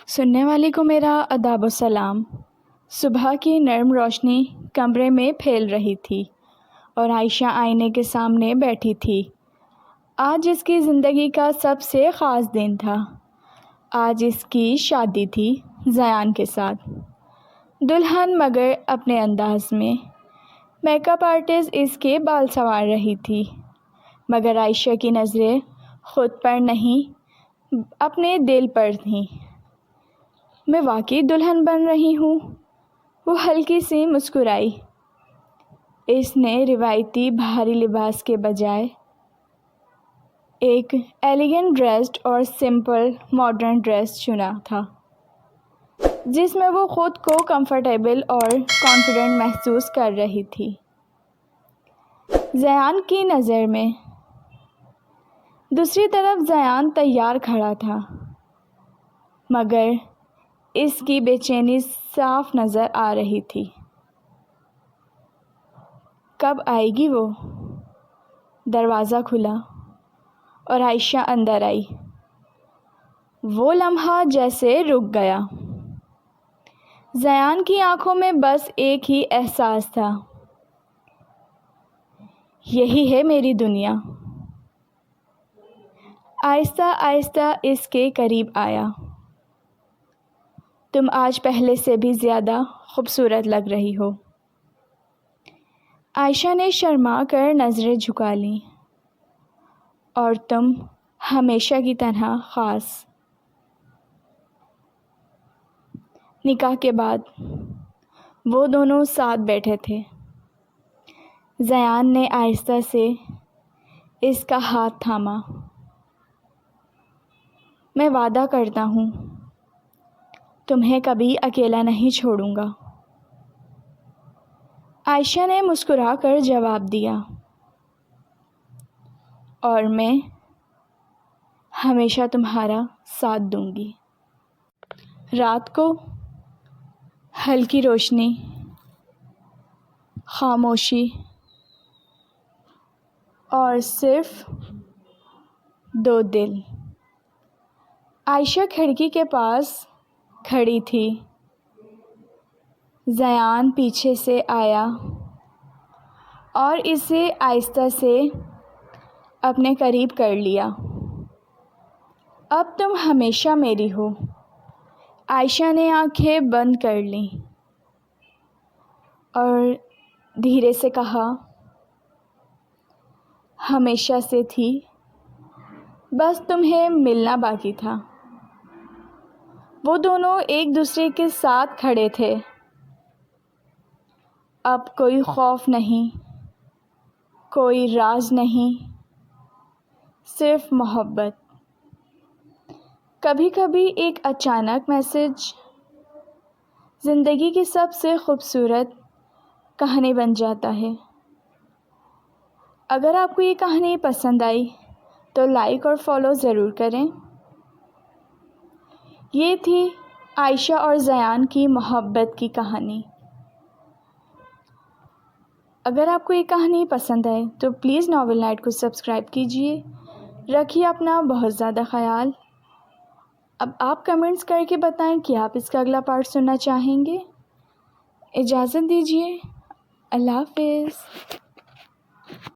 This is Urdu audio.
سننے والے کو میرا آداب و سلام۔ صبح کی نرم روشنی کمرے میں پھیل رہی تھی اور عائشہ آئینے کے سامنے بیٹھی تھی۔ آج اس کی زندگی کا سب سے خاص دن تھا۔ آج اس کی شادی تھی زیان کے ساتھ۔ دلہن مگر اپنے انداز میں، میک اپ آرٹسٹ اس کے بال سنوار رہی تھی، مگر عائشہ کی نظریں خود پر نہیں اپنے دل پر تھیں۔ میں واقعی دلہن بن رہی ہوں؟ وہ ہلکی سی مسکرائی۔ اس نے روایتی بھاری لباس کے بجائے ایک ایلیگنٹ ڈریسڈ اور سمپل ماڈرن ڈریس چنا تھا، جس میں وہ خود کو کمفرٹیبل اور کانفیڈنٹ محسوس کر رہی تھی۔ زیان کی نظر میں دوسری طرف زیان تیار کھڑا تھا، مگر اس کی بے چینی صاف نظر آ رہی تھی۔ کب آئے گی وہ؟ دروازہ کھلا اور عائشہ اندر آئی۔ وہ لمحہ جیسے رک گیا۔ زیان کی آنکھوں میں بس ایک ہی احساس تھا، یہی ہے میری دنیا۔ آہستہ آہستہ اس کے قریب آیا۔ تم آج پہلے سے بھی زیادہ خوبصورت لگ رہی ہو۔ عائشہ نے شرما کر نظریں جھکا لیں۔ اور تم ہمیشہ کی طرح خاص۔ نکاح کے بعد وہ دونوں ساتھ بیٹھے تھے۔ زیان نے آہستہ سے اس کا ہاتھ تھاما۔ میں وعدہ کرتا ہوں تمہیں کبھی اکیلا نہیں چھوڑوں گا۔ عائشہ نے مسکرا کر جواب دیا، اور میں ہمیشہ تمہارا ساتھ دوں گی۔ رات کو ہلکی روشنی، خاموشی اور صرف دو دل۔ عائشہ کھڑکی کے پاس کھڑی تھی۔ زیان پیچھے سے آیا اور اسے آہستہ سے اپنے قریب کر لیا۔ اب تم ہمیشہ میری ہو۔ عائشہ نے آنکھیں بند کر لیں اور دھیرے سے کہا، ہمیشہ سے تھی، بس تمہیں ملنا باقی تھا۔ وہ دونوں ایک دوسرے کے ساتھ کھڑے تھے۔ اب کوئی خوف نہیں، کوئی راز نہیں، صرف محبت۔ کبھی کبھی ایک اچانک میسج زندگی کی سب سے خوبصورت کہانی بن جاتا ہے۔ اگر آپ کو یہ کہانی پسند آئی تو لائک اور فالو ضرور کریں۔ یہ تھی عائشہ اور زیان کی محبت کی کہانی۔ اگر آپ کو یہ کہانی پسند آئے تو پلیز ناول نائٹ کو سبسکرائب کیجیے۔ رکھیے اپنا بہت زیادہ خیال۔ اب آپ کمنٹس کر کے بتائیں کہ آپ اس کا اگلا پارٹ سننا چاہیں گے۔ اجازت دیجیے۔ اللہ حافظ۔